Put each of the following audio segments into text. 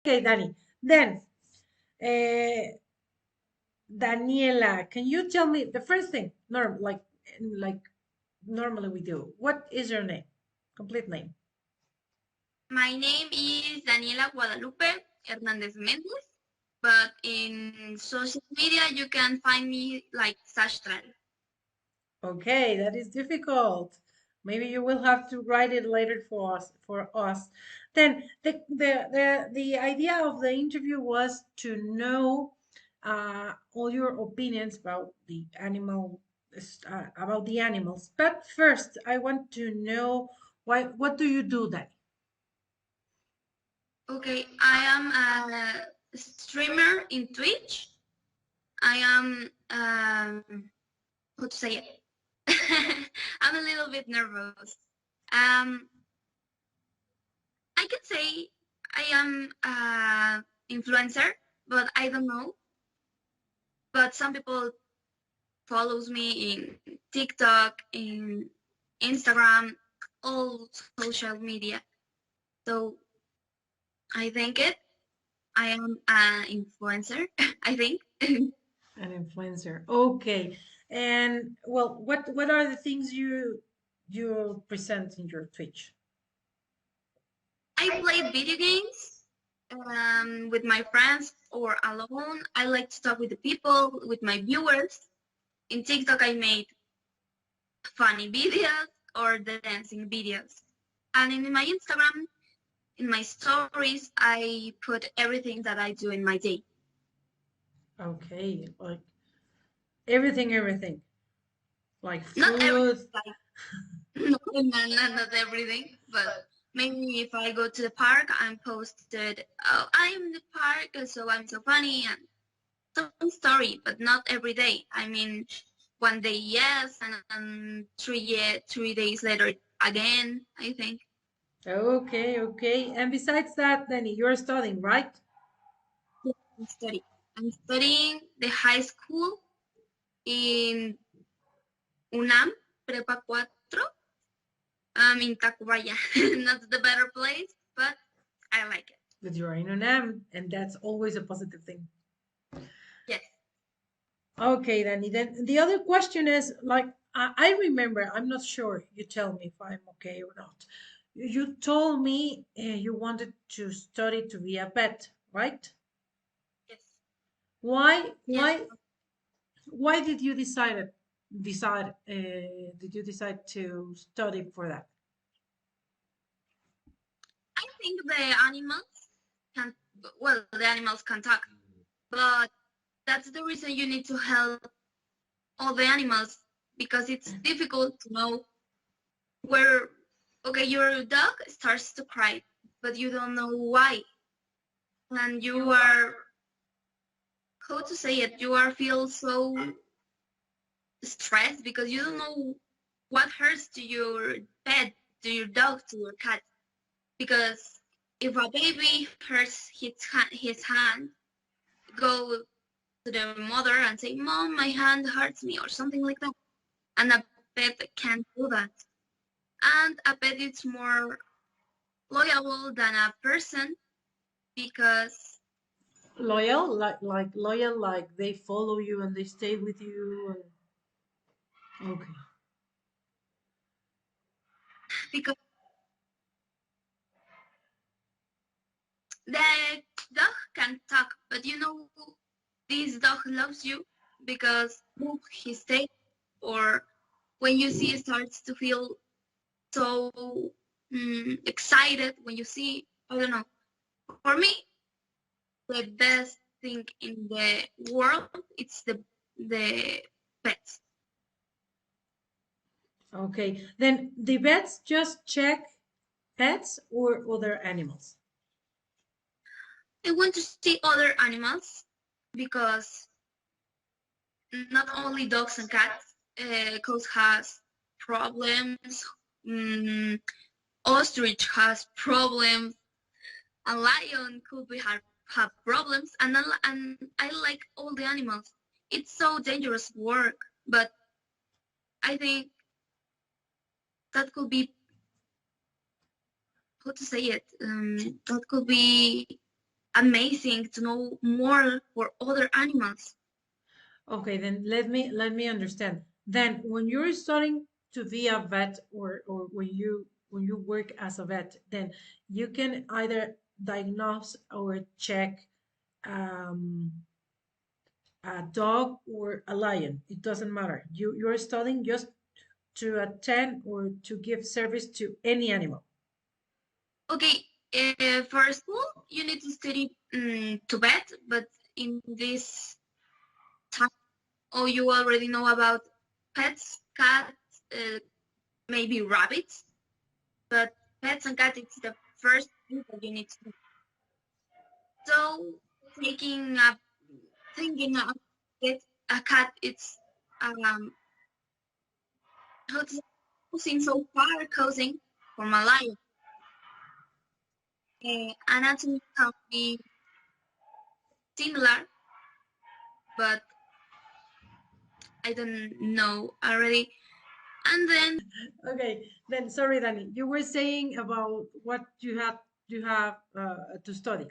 Okay, Danny. Then, Daniela, can you tell me the first thing, like normally we do? What is your name? Complete name. My name is Daniela Guadalupe Hernández Mendez, but in social media you can find me like Sastral. Okay, that is difficult. Maybe you will have to write it later for us. Then the idea of the interview was to know all your opinions about the about the animals. But first, I want to know what do you do then? Okay, I am a streamer in Twitch. I am, how to say it? I'm a little bit nervous. Um, I can say I am a influencer, but I don't know. But some people follows me in TikTok, in Instagram, all social media. So I think I am an influencer, I think. An influencer. Okay. And well, what are the things you present in your Twitch? I play video games with my friends or alone. I like to talk with the people, with my viewers. In TikTok, I made funny videos or the dancing videos. And in my Instagram, in my stories, I put everything that I do in my day. Okay, like everything. Like Not everything, food. like not everything, but maybe if I go to the park, I'm posted, oh, I'm in the park, so I'm so funny, and some story, but not every day. I mean, one day yes, and then 3 days later again, I think. Okay, okay. And besides that, Danny, you're studying, right? Yeah, I'm studying the high school in UNAM, Prepa 4. In Tacubaya. Not the better place, but I like it. But you're in UNAM, and that's always a positive thing. Yes. Okay, Danny. Then the other question is like I remember. I'm not sure. You tell me if I'm okay or not. You told me you wanted to study to be a vet, right? Yes. Why? Yes. Why did you decide? Did you decide to study for that? I think the animals can, well, the animals can talk, but that's the reason you need to help all the animals because it's difficult to know where, okay, your dog starts to cry, but you don't know why. And you are, how to say it, you are feel so stressed because you don't know what hurts to your pet, to your dog, to your cat. Because if a baby hurts his hand, go to the mother and say, "Mom, my hand hurts me," or something like that. And a pet can't do that. And a pet is more loyal than a person because Loyal, like loyal, like they follow you and they stay with you. Okay. because the dog can talk, but you know this dog loves you because he stays, or when you see starts to feel so excited when you see, I don't know. For me, the best thing in the world it's the pets. Okay. Then the vets just check pets or other animals. I want to see other animals because not only dogs and cats, cause has problems. Um, Ostrich has problems. A lion could be have problems, and I like all the animals. It's so dangerous work, but I think that could be, how to say it. That could be. amazing to know more for other animals. Okay, then let me understand. Then when you're starting to be a vet, or when you work as a vet, then you can either diagnose or check um, a dog or a lion. It doesn't matter. You're studying just to attend or to give service to any animal. Okay, for school, you need to study to vet, but in this time, oh, you already know about pets, cats, maybe rabbits, but pets and cats, it's the first thing that you need to do. So, taking a thinking of it, a cat, it's how to say, causing so far causing for my life. Anatomy can be similar, but I don't know already. And then Okay, then sorry, Danny. You were saying about what you have to study.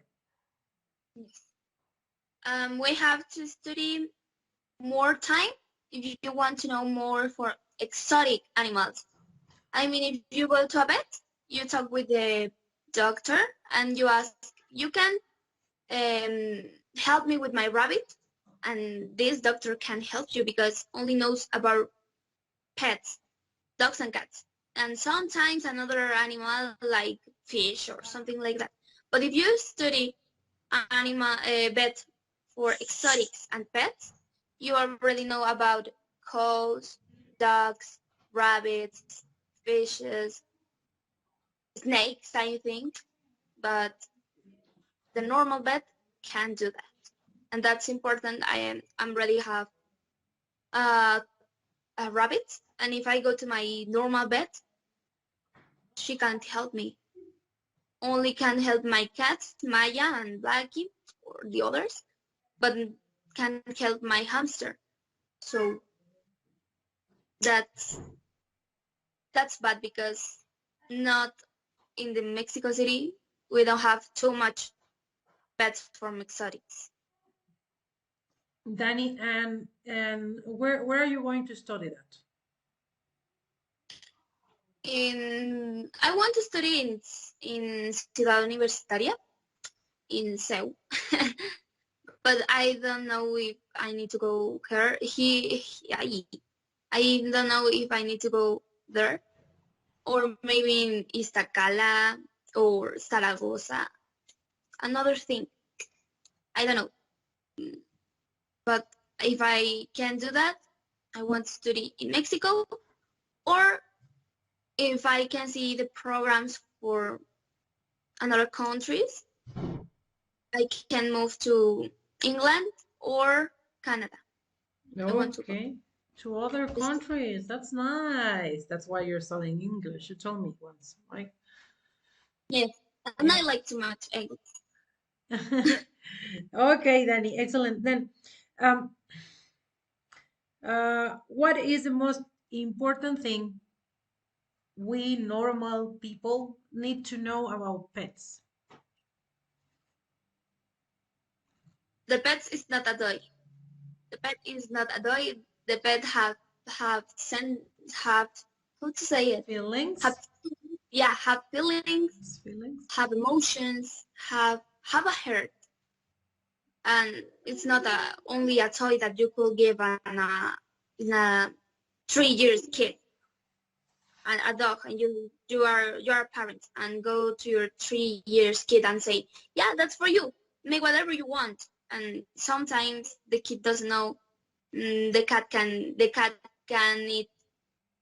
yes, we have to study more time if you want to know more for exotic animals. I mean, if you go to a vet, you talk with the doctor and you ask, you can help me with my rabbit, and this doctor can help you because only knows about pets, dogs and cats, and sometimes another animal like fish or something like that. But if you study animal vet for exotics and pets, you already know about cows, dogs, rabbits, fishes, snakes, I think, but the normal vet can do that. And that's important. I'm really have uh, a rabbit, and if I go to my normal vet, she can't help me. Only can help my cats, Maya and Blackie, or the others, but can't help my hamster. So that's that's bad because not in the Mexico City we don't have too much pets from exotics. Danny, and where are you going to study that? In I want to study in Ciudad Universitaria in Seoul, but I don't know if I need to go here. I don't know if I need to go there or maybe in Iztacala or Zaragoza. Another thing, I don't know. But if I can do that, I want to study in Mexico, or if I can see the programs for another countries, I can move to England or Canada. I want to go. Okay, to other countries. That's nice. That's why you're studying English. You told me once, right? Yes, and Yeah. I like too much English. Okay, Danny, excellent. Then, um, what is the most important thing we normal people need to know about pets? The pet is not a toy. The pet is not a toy. The pet have sent have how to say it have Feelings? have feelings, Feelings? have emotions, have a heart, and it's not only a toy that you could give in a 3 years kid and a dog, and you are a parent and go to your 3 years kid and say, yeah, that's for you, make whatever you want. And sometimes the kid doesn't know. The cat can eat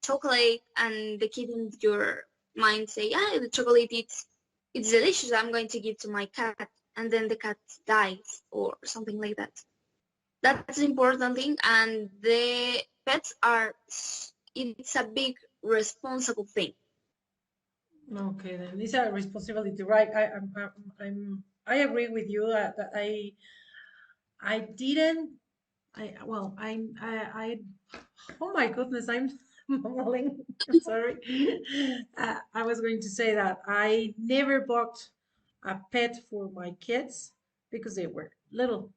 chocolate, and the kid in your mind say, yeah, the chocolate it's delicious, I'm going to give to my cat, and then the cat dies or something like that. That's the important thing, and the pets are it's a big responsible thing. Okay, then it's a responsibility, right? I agree with you that I didn't I well oh my goodness, I'm mumbling. Sorry. I was going to say that I never bought a pet for my kids, because they were little.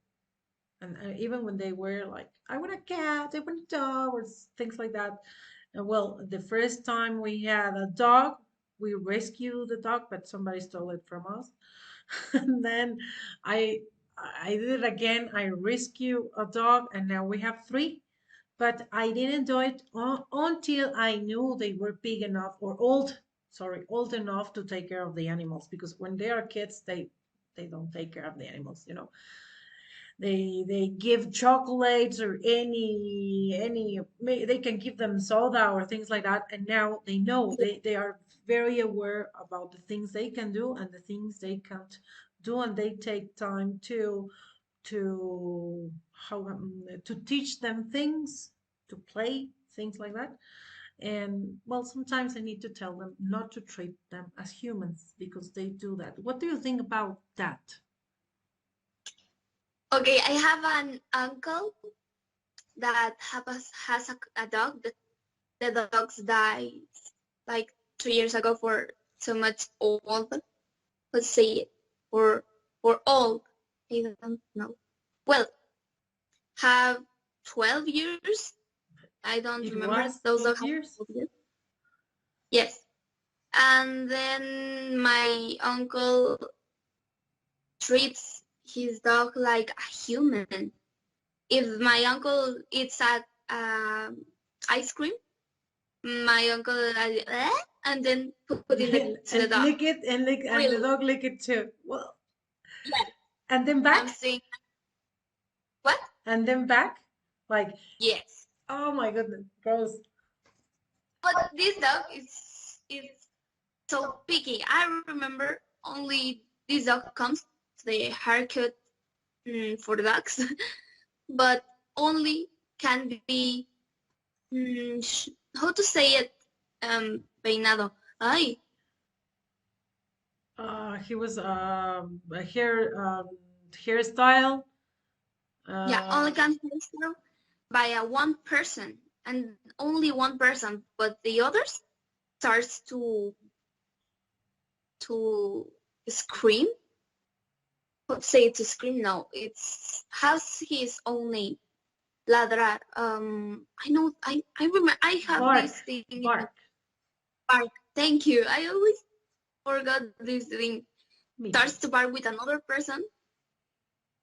And even when they were like, I want a cat, I want a dog, or things like that. Well, the first time we had a dog, we rescued the dog, but somebody stole it from us. And then I I did it again. I rescued a dog, and now we have three. But I didn't do it until I knew they were big enough or old enough to take care of the animals. Because when they are kids, they don't take care of the animals, you know. They give chocolates or they can give them soda or things like that, and now they know, they are very aware about the things they can do and the things they can't do, and they take time to to teach them things, to play things like that. And well, sometimes I need to tell them not to treat them as humans because they do that. What do you think about that? Okay, I have an uncle that has a dog. The dogs died like 2 years ago for so much old. Let's say it for old. I don't know. Well, have 12 years. I don't It remember. was Those 12 dogs have years 12 years. Yes. And then my uncle treats his dog like a human. If my uncle eats ice cream, my uncle and then put in to the and dog. lick it and lick and the Really? dog lick it too. Well, Yes. and then I'm back saying what? and then back, like, Yes. oh my goodness, gross. But this dog is so picky. I remember only this dog comes to the haircut for the dogs, but only can be how to say it peinado. Ay, He was a hairstyle. yeah, only Uh, can be hairstyle by a one person and only one person, but the others starts to scream. How to say to scream? No, it's has his own name. Ladrar. I know. I remember. I have bark, this thing in the bark. park. Thank you. I always forgot this thing. Me too. Starts to bark with another person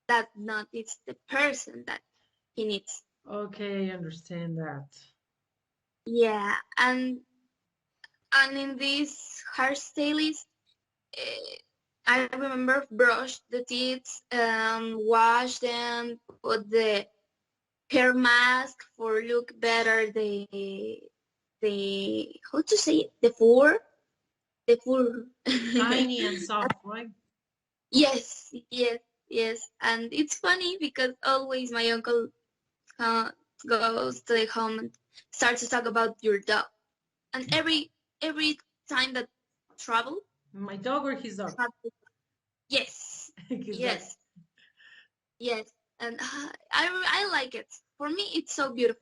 that not it's the person that he needs. Okay, I understand that. Yeah, and in this hairstylist, uh, I remember brush the teeth, wash them, put the hair mask for look better. The how to say it? The fur. Shiny and soft, right? Yes, yes, yes. And it's funny because always my uncle uh, goes to the home and starts to talk about your dog. And every time that travel, My dog or his dog? yes, His dog. yes, yes. And I like it. For me, it's so beautiful.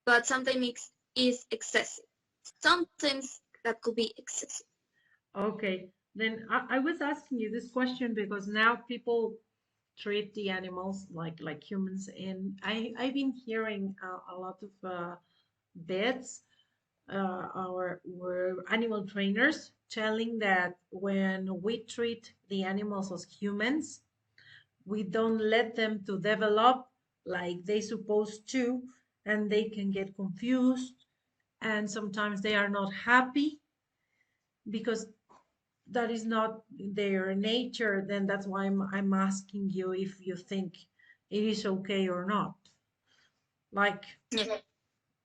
But sometimes it is excessive. Sometimes that could be excessive. Okay, then I was asking you this question because now people treat the animals like humans, and I've been hearing a lot of vets or were animal trainers telling that when we treat the animals as humans, we don't let them to develop like they supposed to, and they can get confused, and sometimes they are not happy because that is not their nature. Then that's why I'm asking you if you think it is okay or not. Like, Yes.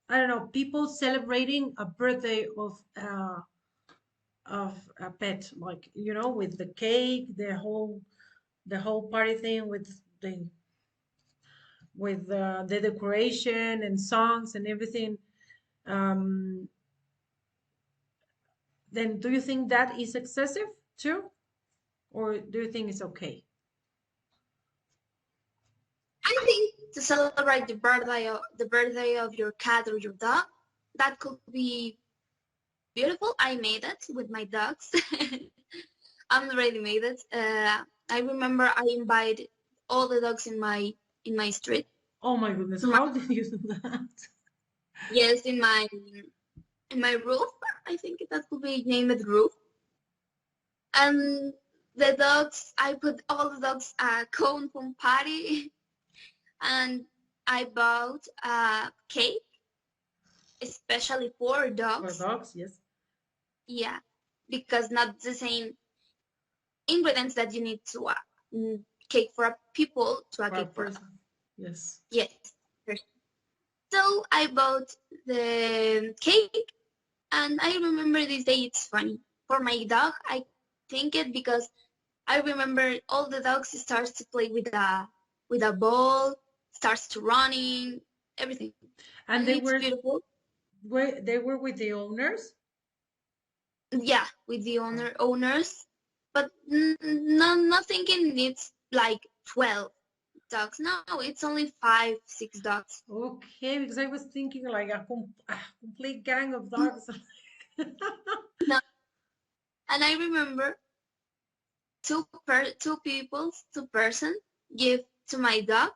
I don't know, people celebrating a birthday of a pet, like, you know, with the cake, the whole party thing the with the decoration and songs and everything. um then do you think that is excessive too, or do you think it's okay? I think to celebrate the birthday of your cat or your dog, that could be beautiful. I made it with my dogs. I'm already made it. I remember I invited all the dogs in my street. Oh my goodness, To my, how did you do that? yes, in my roof. I think that could be named roof. And the dogs, I put all the dogs a cone from party, and I bought a cake, especially for For dogs. dogs, yes. Yeah, because not the same ingredients that you need to cake for a people to a For a cake for a dog. person. Yes. Yes. So I bought the cake, and I remember this day. It's funny for my dog. I think it because I remember all the dogs starts to play with a ball, starts to running, everything, And and they it's beautiful. were with the owners? Yeah, with the Oh. owners, but not thinking it's like 12 dogs. No, it's only 5, 6 dogs. Okay, because I was thinking like a complete gang of dogs. No, and I remember two person give to my dog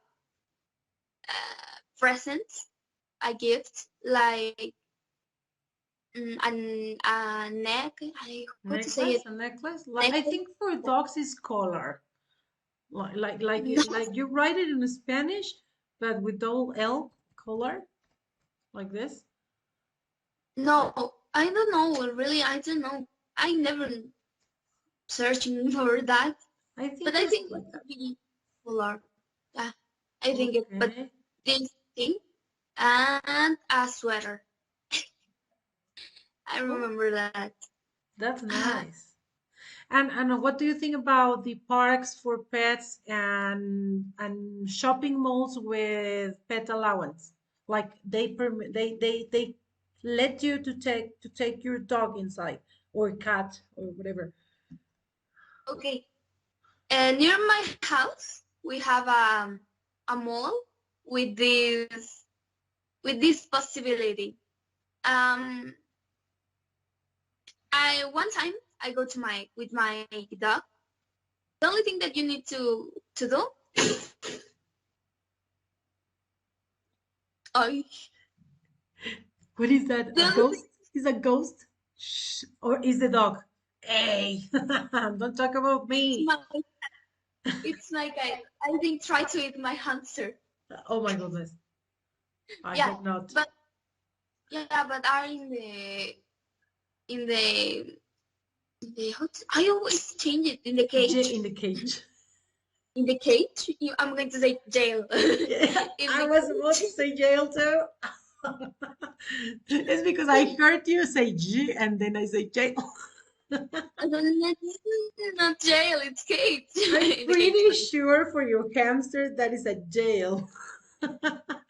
presents, a gift like a neck. How to say Necklace, it? a necklace. I Necklace. think for dogs is collar. No, Like you write it in Spanish, but with all L collar, like this. no, I don't know. Really, I don't know. I never searching for that, I think but I there's think it like could be polar. Yeah, I think it. But okay. this thing and a sweater. I Oh, remember that. that's nice. And what do you think about the parks for pets and shopping malls with pet allowance? Like they let you to take your dog inside or cat or whatever. Okay, near my house we have a mall with this possibility. Um, I one time I go to my with my dog. The only thing that you need to do, oh, What is that? the A only thing, ghost? Is a ghost? Shh. Or is the dog? Hey, don't talk about it's me. my it's like I think try to eat my hamster. Oh my goodness. I Yeah, hope not. but yeah, but are in the I always change it in the cage. In the cage. In the cage, I'm going to say jail. Yeah, In I the was about to cage. say jail too. It's because I heard you say G and then I say jail. And then it's not jail, it's cage. I'm In the cage. pretty sure for your hamster that is a jail.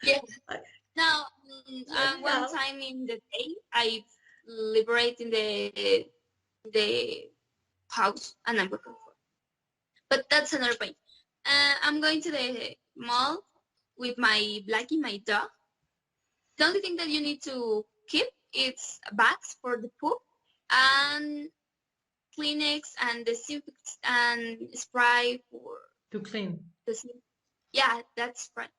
Yeah. Like, Now, let me one out. time in the day, I liberate in the house, and I'm looking for. But that's another point. I'm going to the mall with my Blackie, my dog. The only thing that you need to keep is bags for the poop and Kleenex and disinfect and spray for To clean. the yeah, that's right.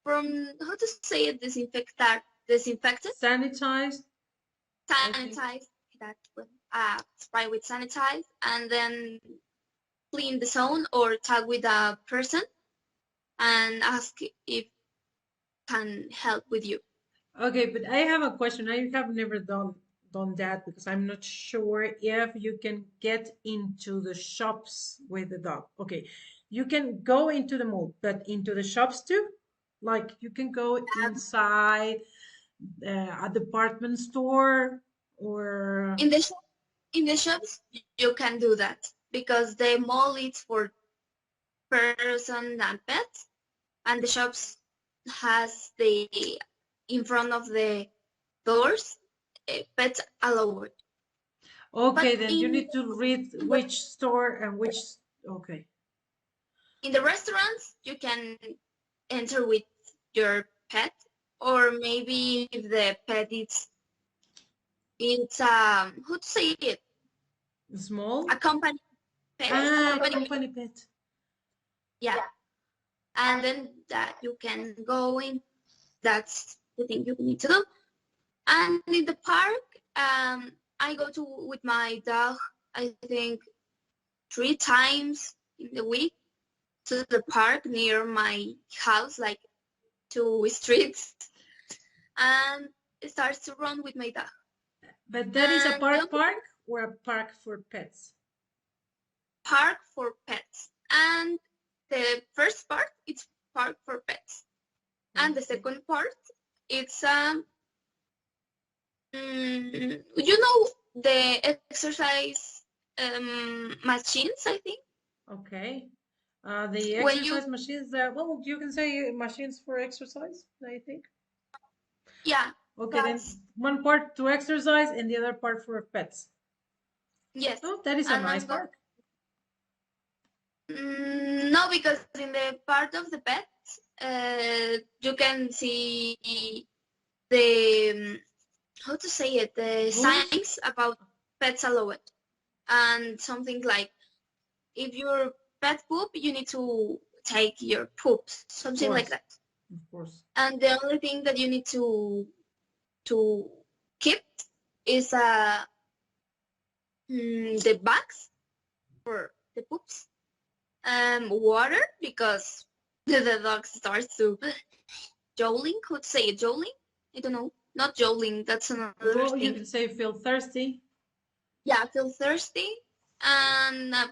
From how to say it, disinfected, Sanitized, I think. sanitize that with spray with sanitize, and then clean the zone or talk with a person and ask if can help with you. Okay, but I have a question. I have never done that because I'm not sure if you can get into the shops with the dog. Okay, you can go into the mall, but into the shops too? Like you can go inside a department store or In the in the shops, you can do that because the mall is for person and pets, and the shops has the in front of the doors pets allowed. But okay, then you need to read which store and which okay. in the restaurants, you can enter with your pet, or maybe if the pet is it's how to say it, Small? a company pet, a Ah, company pet. company pet. Yeah, and then that you can go in. That's the thing you need to do. And in the park, I go to with my dog. I think 3 times in the week to the park near my house, like 2 streets, and it starts to run with my dog. But that is a And the park or a park for pets? park for pets. And the first part, it's park for pets. And the Okay. second part, it's you know, the exercise machines, I think. Okay. The When you, exercise machines, well, you can say machines for exercise, I think. yeah, Okay, then that's, one part to exercise and the other part for pets. yes. Oh, that is a And nice also, park. no, because in the part of the pets, you can see the, how to say it, the Rules? signs about pets allowed. And something like, if your pet poop, you need to take your poops, Of something like course, that. of course. And the only thing that you need to keep is the bags for the poops, water because the dog starts to jowling. How to say it? Jowling? I don't know. Not jowling. That's another Well, you thing. can say feel thirsty. Yeah, feel thirsty and a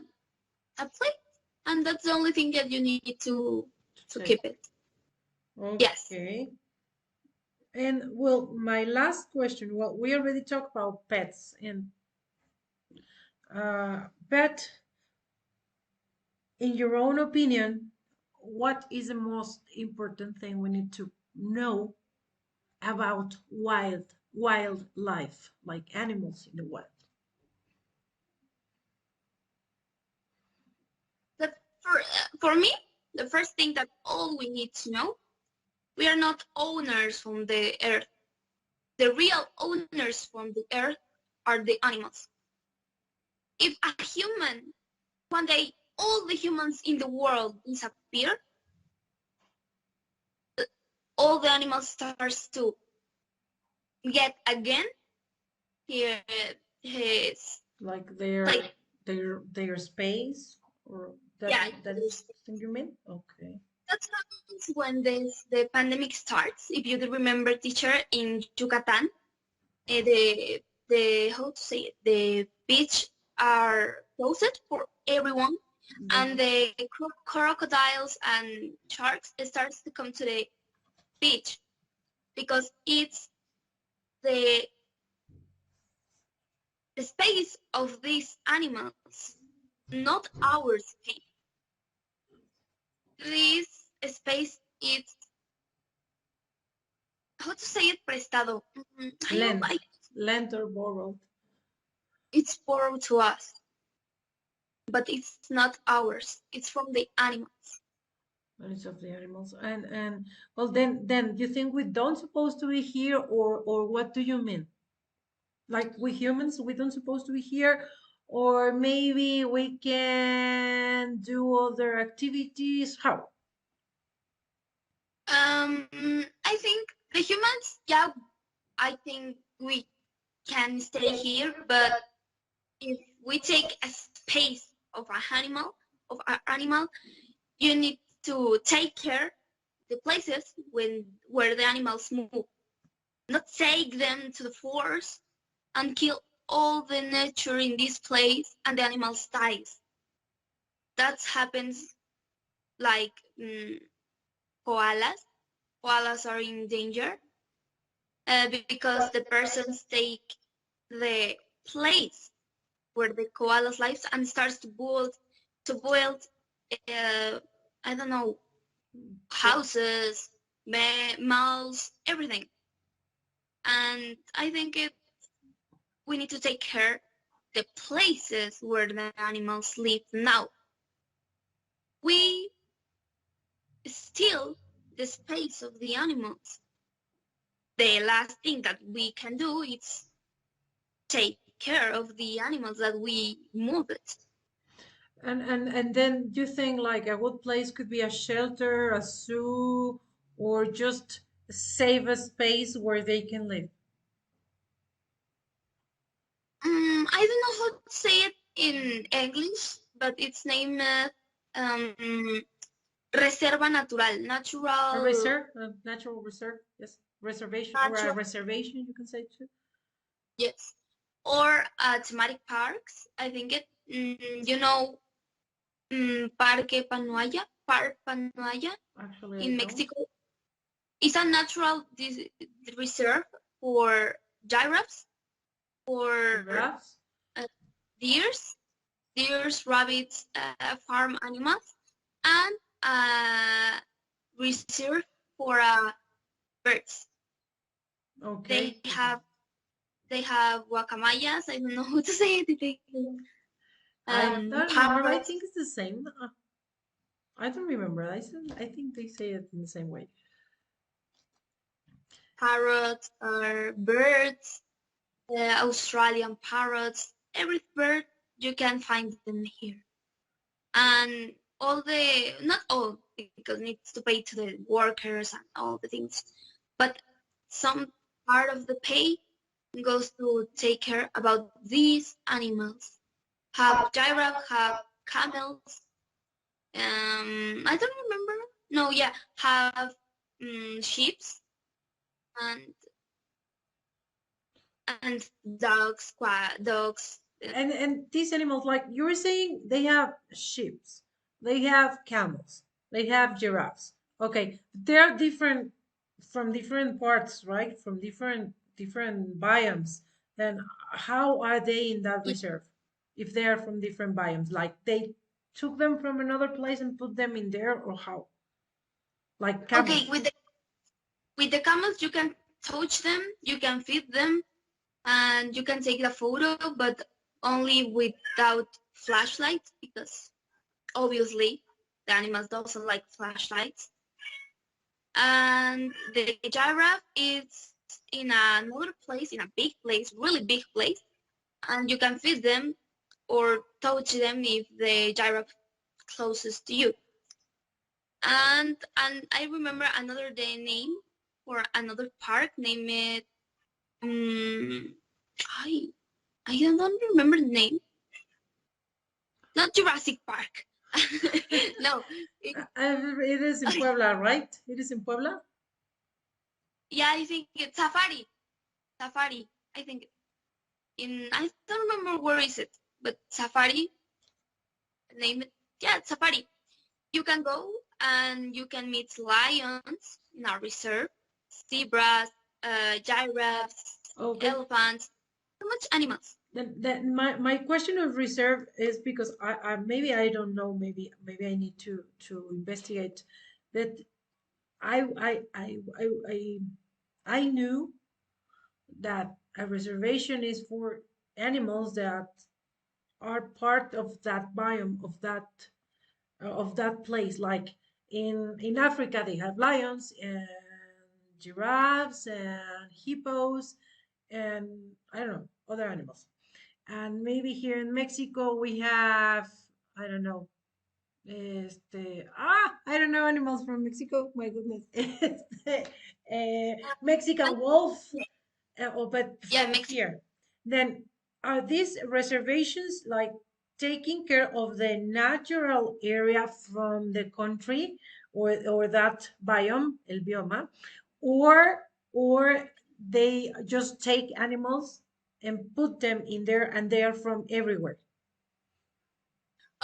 plate, and that's the only thing that you need to Take. keep it. Yes. Okay. And well, my last question. Well, we already talked about pets and pet. In your own opinion, what is the most important thing we need to know about wildlife, like animals in the wild? The, for me, the first thing that all we need to know, we are not owners from the earth. The real owners from the earth are the animals. If a human, one day, all the humans in the world disappear, all the animals starts to get again his, his Like place. their space, or Yeah, that is thing you mean? Okay. that's happens when the pandemic starts. If you remember, teacher, in Yucatan, the how to say it, the beach are closed for everyone, and the crocodiles and sharks starts to come to the beach because it's the the space of these animals, not our space. This space is, how to say it, prestado. Lent, lent or borrowed. It's borrowed to us, but it's not ours. It's from the animals. Knowledge of the animals. And well, then you think we don't supposed to be here, or what do you mean? Like we humans, we don't supposed to be here, or maybe we can do other activities. How? I think the humans, yeah, I think we can stay here, but if we take a space of an animal, you need to take care the places where the animals move, not take them to the forest and kill all the nature in this place and the animals dies. That happens like koalas. Koalas are in danger because the persons take the place where the koalas lives and starts to build I don't know, houses, malls, everything. And I think we need to take care the places where the animals live now. We steal the space of the animals. The last thing that we can do is take care of the animals that we moved. And then you think like a good place could be a shelter, a zoo, or just save a space where they can live. I don't know how to say it in English, but it's named um, Reserva Natural, A natural, reserve, a natural reserve, yes, reservation or a natural, reservation, you can say too. yes, or thematic parks. I think it, you know, Parque Panuaya, Park Panuaya Actually, I in don't. Mexico. It's a natural reserve for giraffes, for Giraffes. uh, deers, rabbits, farm animals, and uh, reserve for birds. They Okay. have they have guacamayas. I don't know how to say it. I don't remember. I Parrots, think it's the same. I don't remember. I think they say it in the same way. or birds, Australian parrots. Every bird you can find them here, and all the not all because needs to pay to the workers and all the things, but some part of the pay goes to take care about these animals. Have giraffe, have camels. I don't remember. No, yeah, have sheep and and dogs, dogs. And these animals, like you were saying, they have sheep, they have camels, they have giraffes. Okay, they're different from different parts, right? From different biomes. Then how are they in that reserve? If they are from different biomes, like they took them from another place and put them in there, or how? Like Okay, camels. with the camels you can touch them, you can feed them, and you can take the photo, but only without flashlights because obviously the animals doesn't like flashlights. And the giraffe is in another place, in a big place, really big place, and you can feed them or touch them if the giraffe closest to you. And I remember another day name for another park named I I don't remember the name. Not Jurassic Park. No, it, It is in Puebla, right? It is in Puebla. yeah, I think it's Safari. Safari. I think I don't remember where is it, but Safari name it. Yeah, Safari. You can go and you can meet lions in our reserve, zebras, giraffes, Okay. elephants, so much animals. Then my question of reserve is because I maybe I don't know, maybe I need to investigate, but I I I I I, I knew that a reservation is for animals that are part of that biome of that place. Like in Africa, they have lions and giraffes and hippos and I don't know other animals. And maybe here in Mexico we have, I don't know, I don't know animals from Mexico. My goodness, Mexican wolf, but Yeah, from Mexico. here. Then are these reservations like taking care of the natural area from the country or that biome, el bioma, or or they just take animals and put them in there and they are from everywhere.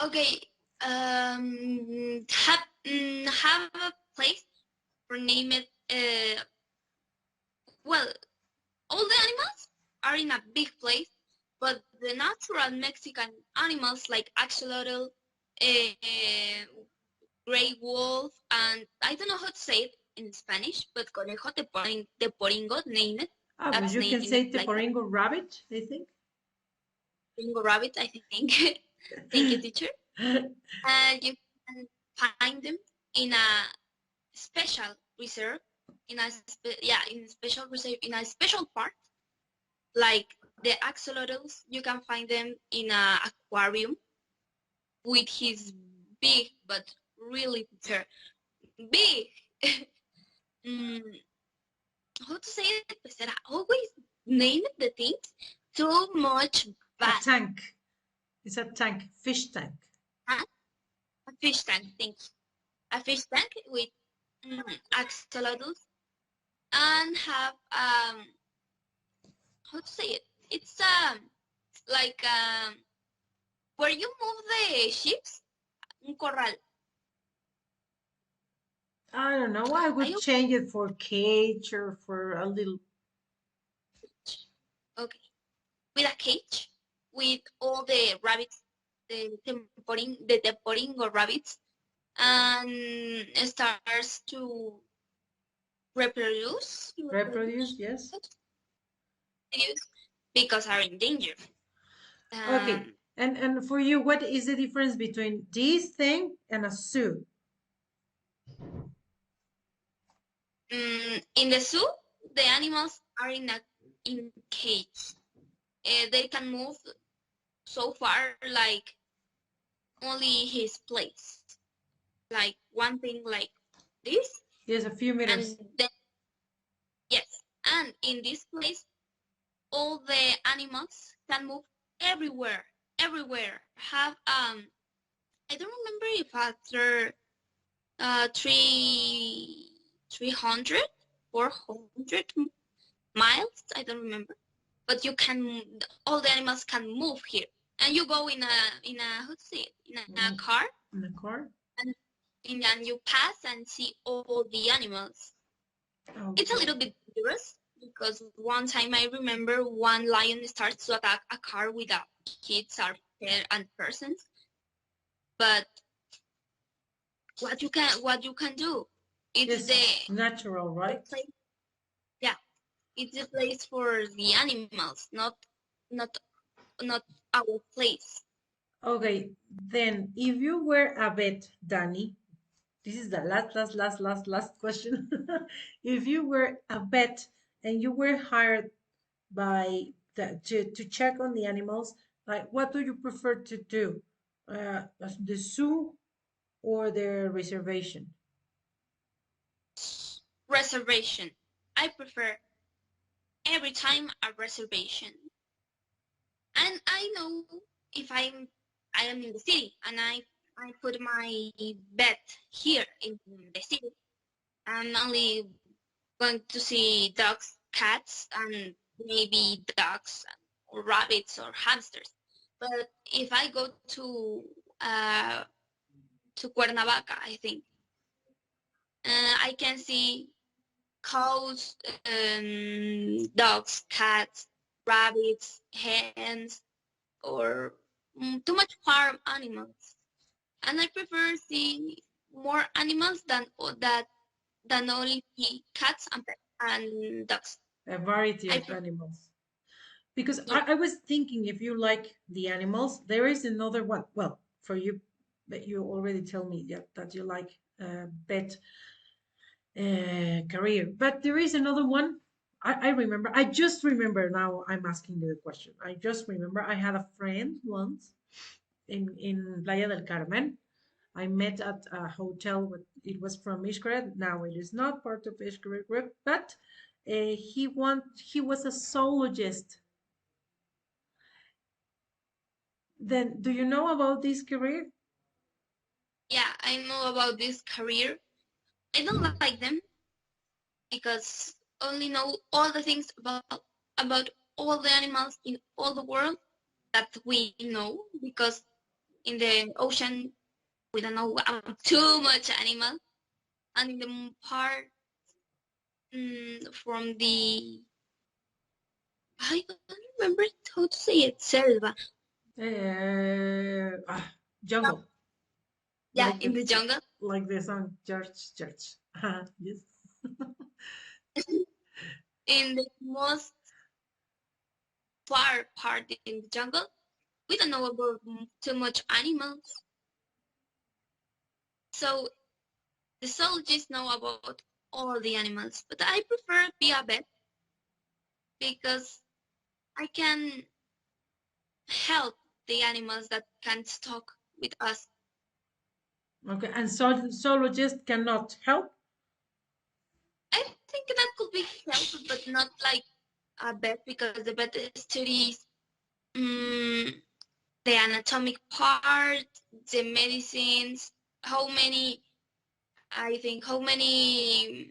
Okay. Have a place for name it. Well, all the animals are in a big place, but the natural Mexican animals like axolotl, uh, gray wolf, and I don't know how to say it in Spanish, but conejo de poringo, name it. But That's you can name it say like that. Teporingo rabbit, I think. Poringo rabbit, I think. Thank you, teacher. And you can find them in a special reserve, in a special reserve, in a special part, like the axolotls. You can find them in a aquarium, with his big but really big. mm, how to say it? Pues I always name the things too much A bad. tank. It's a tank, fish tank. Huh? A fish tank, thank you. A fish tank with axolotls and have how to say it? It's like where you move the ships, un corral. I don't know. I would change it for cage or for a little. Okay, with a cage with all the rabbits, the temporingo rabbits, and starts to reproduce. Reproduce, yes. Because are in danger. Okay. And for you, what is the difference between this thing and a zoo? In the zoo, the animals are in cage. They can move so far, like only his place, like one thing like this. Yes, a few meters. And then, yes, and in this place, all the animals can move everywhere. Have I don't remember if after 300, 400 miles, I don't remember, but you can, all the animals can move here, and you go in a how to say it, in a car. In a car. And you pass and see all the animals. Okay. It's a little bit dangerous because one time I remember one lion starts to attack a car without kids and persons. But what you can do? It's the natural, right? Yeah, it's the place for the animals, not our place. Okay, then if you were a vet, Danny, this is the last question. If you were a vet and you were hired by to check on the animals, like what do you prefer to do? The zoo or the reservation? Reservation. I prefer every time a reservation. And I know if I am in the city and I put my bed here in the city, I'm only going to see dogs, cats, and maybe dogs or rabbits or hamsters. But if I go to Cuernavaca, I think I can see cows, dogs, cats, rabbits, hens, or too much farm animals. And I prefer seeing more animals than only cats and dogs. A variety of animals. Because I was thinking if you like the animals, there is another one. Well, for you, but you already tell me that you like pet career. But there is another one. I remember. I just remember now. I'm asking you the question. I just remember. I had a friend once in Playa del Carmen. I met at a hotel. It was from Ishkred. Now it is not part of Ishkred group, but he was a zoologist. Then, do you know about this career? Yeah, I know about this career. I don't like them because only know all the things about all the animals in all the world that we know, because in the ocean we don't know too much animal, and in the part from the, I don't remember how to say it, selva. Jungle. Yeah, like in the jungle. Like the song Church. Yes. In the most far part in the jungle, we don't know about too much animals. So the zoologists know about all the animals, but I prefer be a vet because I can help the animals that can't talk. with us. Okay, and so zoologist cannot help. I think that could be helpful, but not like a vet, because the vet studies um, the anatomic part, the medicines, how many, I think, how many,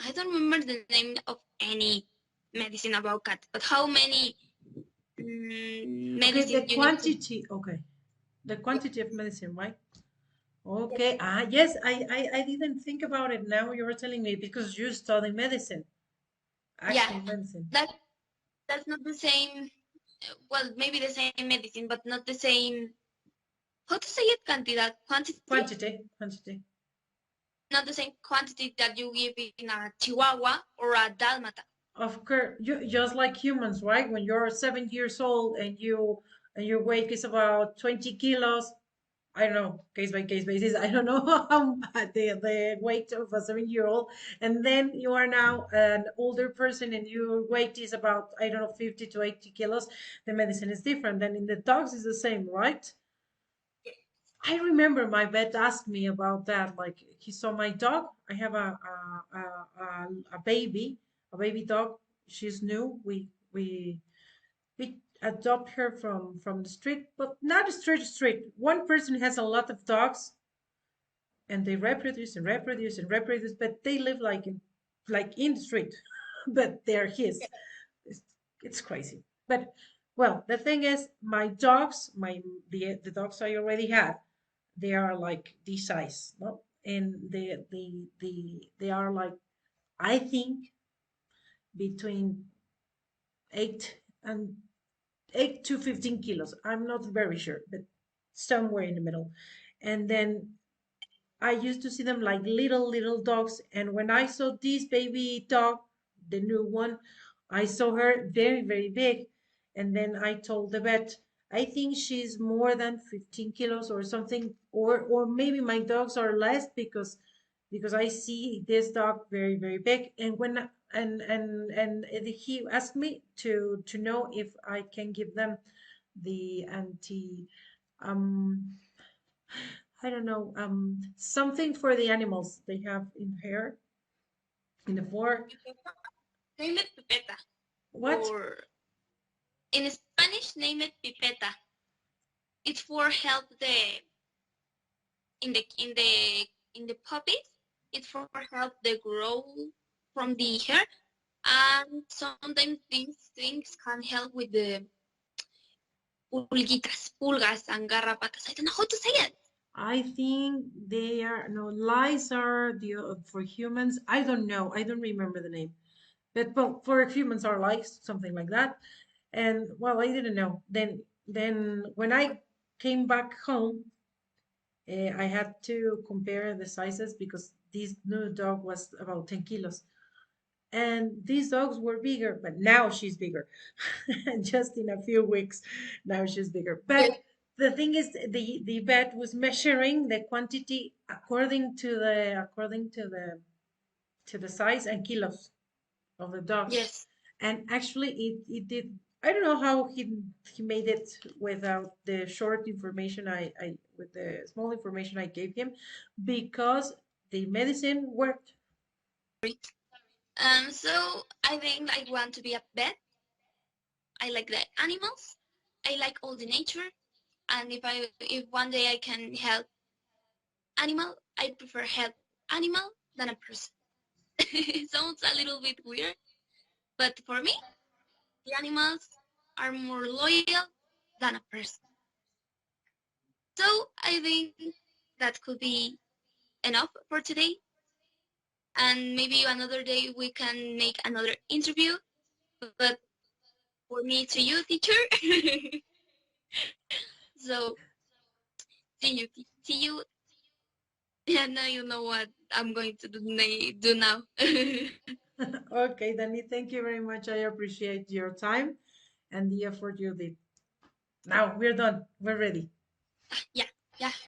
I don't remember the name of any medicine about cats, but how many Okay, the medicines you need to. quantity. Okay, the Yes, quantity of medicine, right? yes, Okay. Ah, yes. I didn't think about it. Now you're telling me because you study medicine, yeah, actual medicine. that that's not the same. Well, maybe the same medicine, but not the same. How to say it? Cantidad, quantity, Quantity. not the same quantity that you give in a Chihuahua or a Dalmata. Of course, you just like humans, right? When you're 7 years old and your weight is about 20 kilos, I don't know, case by case basis. I don't know how the weight of a 7 year old, and then you are now an older person and your weight is about I don't know 50 to 80 kilos. The medicine is different. Then in the dogs is the same, right? I remember my vet asked me about that. Like he saw my dog. I have a baby dog. She's new. We adopt her from the street, but not a street. One person has a lot of dogs, and they reproduce and reproduce and reproduce, but they live like in the street, but they're his. It's, it's crazy. But well, the thing is, my dogs, the dogs I already had, they are like this size, no? And they are like I think between 8 and 8 to 15 kilos. I'm not very sure, but somewhere in the middle. And then I used to see them like little dogs. And when I saw this baby dog, the new one, I saw her very big. And then I told the vet, I think she's more than 15 kilos or something, or maybe my dogs are less because I see this dog very big. And when and he asked me to know if I can give them the anti um I don't know, something for the animals they have in hair, in the fur. Name it pipeta, What? or in Spanish, name it pipeta. It's for help the in the in the in the puppies. It's for help the growth from the hair, and sometimes these things can help with the pulgas, and garrapatas. I don't know how to say it. I think they are, no, lice are for humans. I don't know. I don't remember the name. But well, for humans are lice, something like that. And well, I didn't know. Then when I came back home, I had to compare the sizes because this new dog was about 10 kilos. And these dogs were bigger, but now she's bigger. Just in a few weeks, now she's bigger. Yes, But the thing is, the vet was measuring the quantity according to the size and kilos of the dogs, yes. and actually it did. I don't know how he made it without the short information I with the small information I gave him, because the medicine worked. So I think I want to be a vet. I like the animals. I like all the nature. And if one day I can help animal, I prefer help animal than a person. It sounds a little bit weird, but for me, the animals are more loyal than a person. So I think that could be enough for today. And maybe another day we can make another interview. But for me to you, teacher. So see you. Yeah, now you know what I'm going to do now. Okay, Danny, thank you very much. I appreciate your time and the effort you did. Now we're done. We're ready. Yeah, yeah.